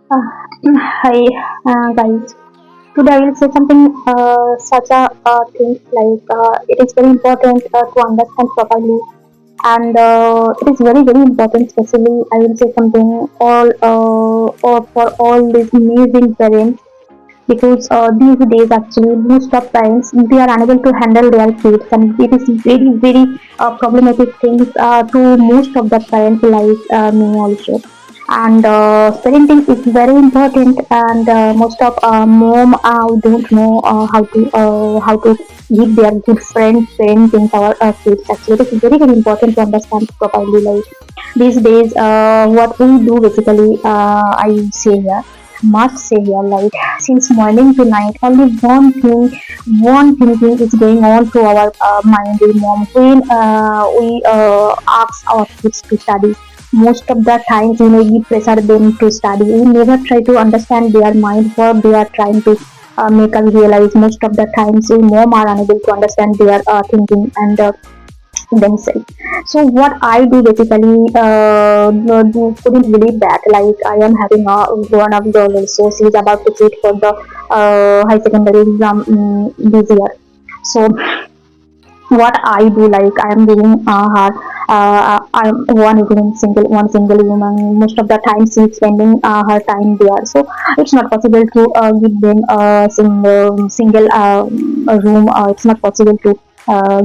Uh, Hi, guys. Today I will say something such a thing like it is very important to understand properly, and it is very very important. Especially, I will say something all or for all these amazing parents because these days actually most of parents they are unable to handle their kids, and it is very very problematic things to most of the parents like me also. And parenting is very important, and most of mom don't know how to give their good friends parenting our kids. Actually, it is very very important to understand properly. Like these days, what we do basically, I say here, must say here, like since morning to night, only one thinking is going on to our mind. We mom, when we ask our kids to study, most of the times we pressure them to study. We never try to understand their mind, what they are trying to make us realize. Most of the times we mom are unable to understand their thinking and themselves. So what I do basically, couldn't believe that. Like I am having a one of girl also. She's about to sit for the high secondary exam this year. So what I do, like I am giving her. I'm one evening one single woman. Most of the time she's spending her time there. So it's not possible to give them a single room. It's not possible to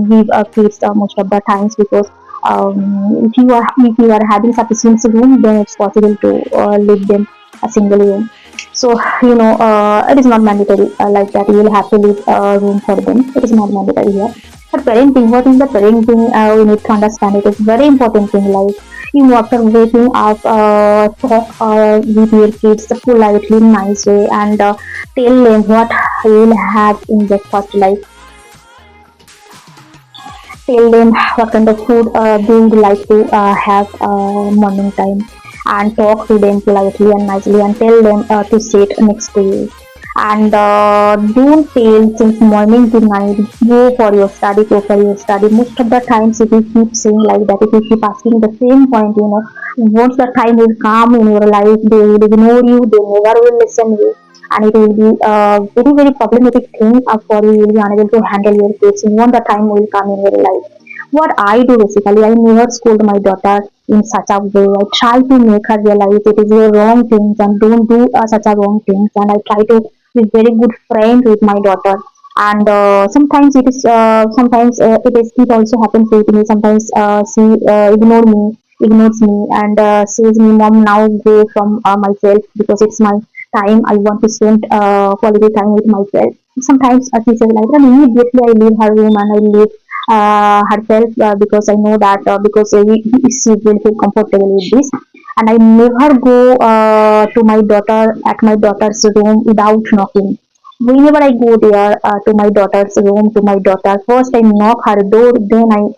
give kids most of the times because if you are having sufficient room, then it's possible to leave them a single room. So it is not mandatory like that. You will have to leave a room for them. It is not mandatory here. But parenting, what is the parenting? We need to understand it is very important thing. Like after waking up, talk with your kids politely, nice way, and tell them what you will have in breakfast. Like tell them what kind of food they would like to have morning time, and talk to them politely and nicely, and tell them to sit next to you. And don't fail since morning to night. Go for your study. Most of the times, if you keep saying like that, if you keep asking the same point, once the time will come in your life, they will ignore you. They never will listen you, and it will be a very very problematic thing for you. You will be unable to handle your kids when the time will come in your life. What I do basically, I never scold my daughter in such a way. I try to make her realize it is a wrong things and don't do such a wrong things. And I try to be very good friend with my daughter. And sometimes it also happens with me. Sometimes she ignores me, and says me, "Mom, now go from myself because it's my time. I want to spend quality time with myself." Sometimes she says like that. Immediately I leave her room and I leave herself because I know that because she will feel comfortable with this. And I never go to my daughter at my daughter's room without knocking. Whenever I go there to my daughter's room, to my daughter, first I knock her door, then I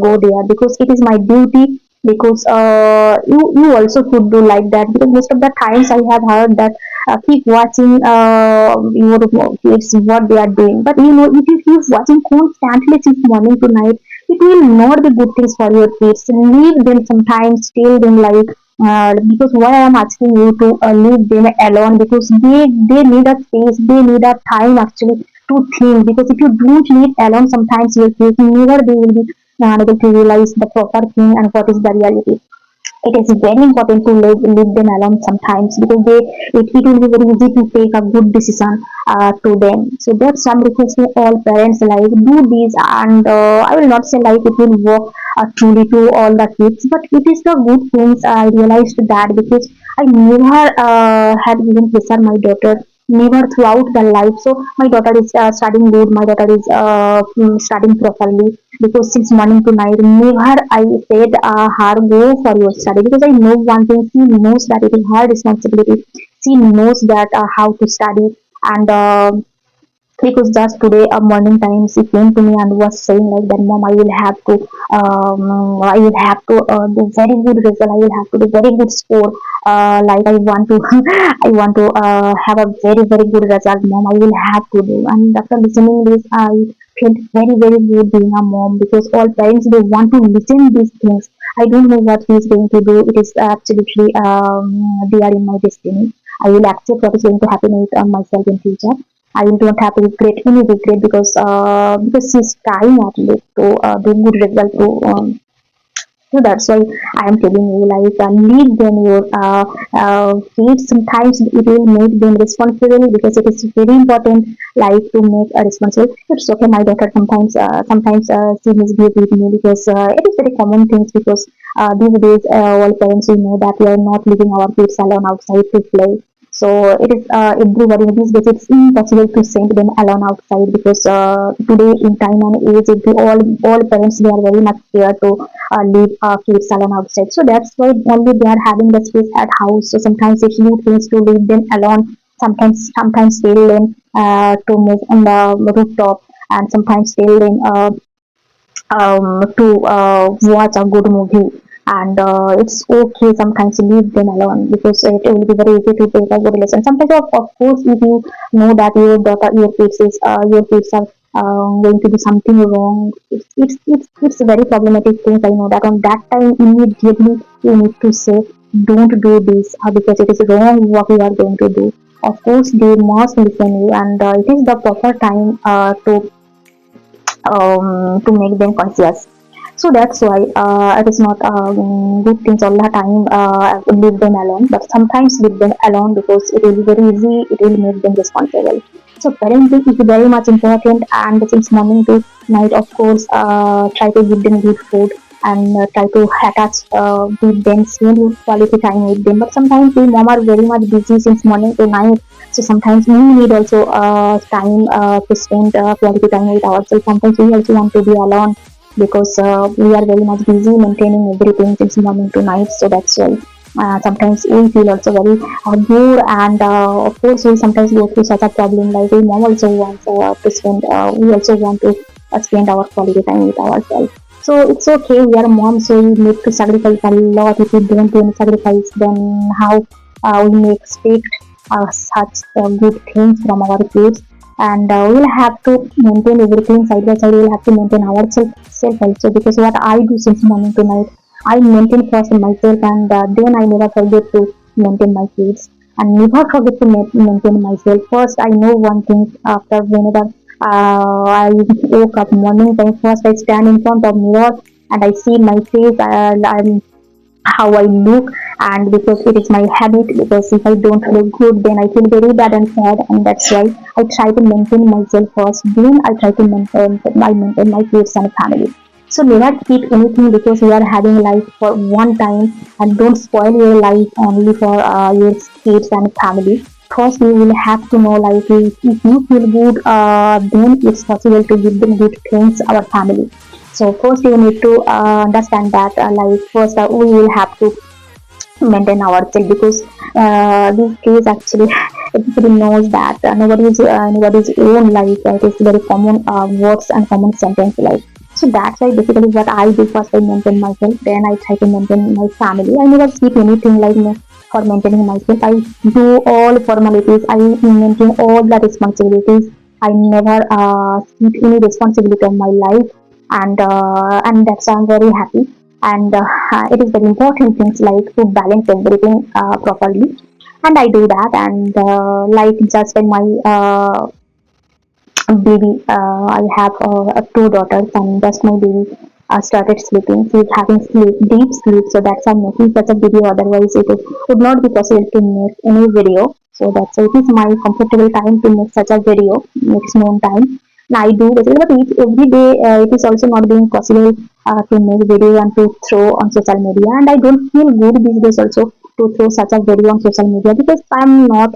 go there because it is my duty. Because you also could do like that, because most of the times I have heard that keep watching your kids what they are doing. But if you keep watching constantly since morning to night, it will not be good things for your kids. Leave them sometimes, tell them like because why I am asking you to leave them alone, because they need a space, they need a time actually to think. Because if you don't leave alone, sometimes your kids never they will be able to realize the proper thing and what is the reality. It is very important to leave them alone sometimes, because it will be very easy to take a good decision to them. So that's some request to all parents, like do this. And I will not say like it will work truly to all the kids, but it is the good things. I realized that because I never had given pressure my daughter, never throughout the life. So my daughter is studying good, my daughter is studying properly, because since morning to night never I said her go for your study, because I know one thing, she knows that it is her responsibility. She knows that how to study. And because just today a morning time she came to me and was saying like that, "Mom, I will have to do very good result, I will have to do very good score, like I want to I want to have a very very good result, Mom, I will have to do." And after listening this, I felt very very good being a mom, because all parents they want to listen these things. I don't know what he is going to do, it is absolutely they are in my destiny. I will accept what is going to happen with myself in future. I will don't have to regret any regret because she's trying at least to do good result to so that's why I am telling you, like, leave them your kids. Sometimes it will make them responsible because it is very important, like, to make a responsible. It's okay. My daughter sometimes she misbehave with me because it is very common things because these days all parents we know that we are not leaving our kids alone outside to play. So it is everybody these days it's impossible to send them alone outside because today in time and age all parents they are very much scared to leave kids alone outside. So that's why only they are having the space at house. So sometimes if you things to leave them alone, sometimes tell them to move on the rooftop, and sometimes tell them to watch a good movie. And it's okay sometimes to leave them alone because it will be very easy to take a good lesson. Sometimes, of course, if you know that your kids are going to do something wrong, it's a very problematic thing. I know that on that time immediately you need to say, don't do this because it is wrong what you are going to do. Of course, they must listen you, and it is the proper time to make them conscious. So that's why it is not good things all the time leave them alone, but sometimes leave them alone because it will be very easy, it will make them responsible. So parenting is very much important, and since morning to night, of course, try to give them good food and try to attach with them, spend quality time with them. But sometimes we mom are very much busy since morning to night, so sometimes we need also time to spend quality time with ourselves. Sometimes we also want to be alone because we are very much busy maintaining everything since morning to night. So that's why sometimes we feel also very bored, and of course we sometimes go through such a problem like we mom also wants to spend. We also want to spend our quality time with ourselves. So it's okay. We are mom, so we need to sacrifice a lot. If we don't do any sacrifice, then how we may expect such good things from our kids? And we'll have to maintain everything side by side. We'll have to maintain ourselves self also because what I do since morning to night, I maintain first myself, and then I never forget to maintain my kids, and never forget to maintain myself. First, I know one thing after whenever I woke up morning time. First, I stand in front of mirror and I see my face and I'm how I look, and because it is my habit, because if I don't look good then I feel very bad and sad, and that's why I try to maintain myself first, then I try to maintain my kids and family. So never keep anything because you are having life for one time, and don't spoil your life only for your kids and family. First you will have to know, like, if you feel good then it's possible to give them good things our family. So first you need to understand that like first we will have to maintain ourselves because these days actually everybody knows that nobody's own life. It is very common words and common sentence like. So that's why basically what I do first I maintain myself, then I try to maintain my family. I never skip anything like for maintaining myself. I do all formalities. I maintain all the responsibilities. I never skip any responsibility of my life, and that's why I'm very happy. And it is very important things like to balance everything properly, and I do that. And like just when my baby, I have two daughters, and just my baby started sleeping. She's having deep sleep, so that's why I'm making such a video. Otherwise it would not be possible to make any video. So that's why it is my comfortable time to make such a video, makes known time. And I do basically, but every day it is also not being possible to make video and to throw on social media. And I don't feel good these days also to throw such a video on social media because I'm not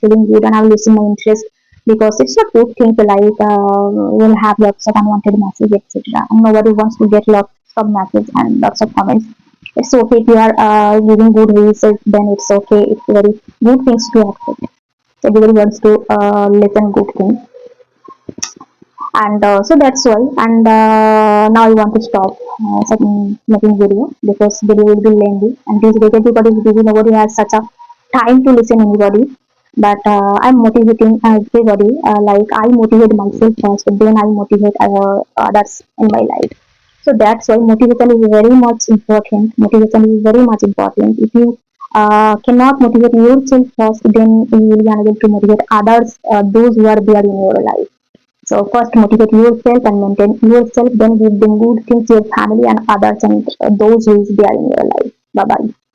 feeling good and I'm losing my interest because it's a good thing to like will have lots of unwanted messages, etc. And nobody wants to get lots of messages and lots of comments. It's okay if you are giving good research, then it's okay. It's very good things to accept. Everybody wants to listen good things, and so that's why. And now I want to stop making video because video will be lengthy, and these days everybody is busy. Nobody has such a time to listen anybody, but I'm motivating everybody. Like I motivate myself first, then I motivate others in my life. So that's why motivation is very much important. Motivation is very much important. If you cannot motivate yourself first, then you will be unable to motivate others, those who are there in your life. So first motivate yourself and maintain yourself, then give them good things to your family and others and those who is there in your life. Bye bye.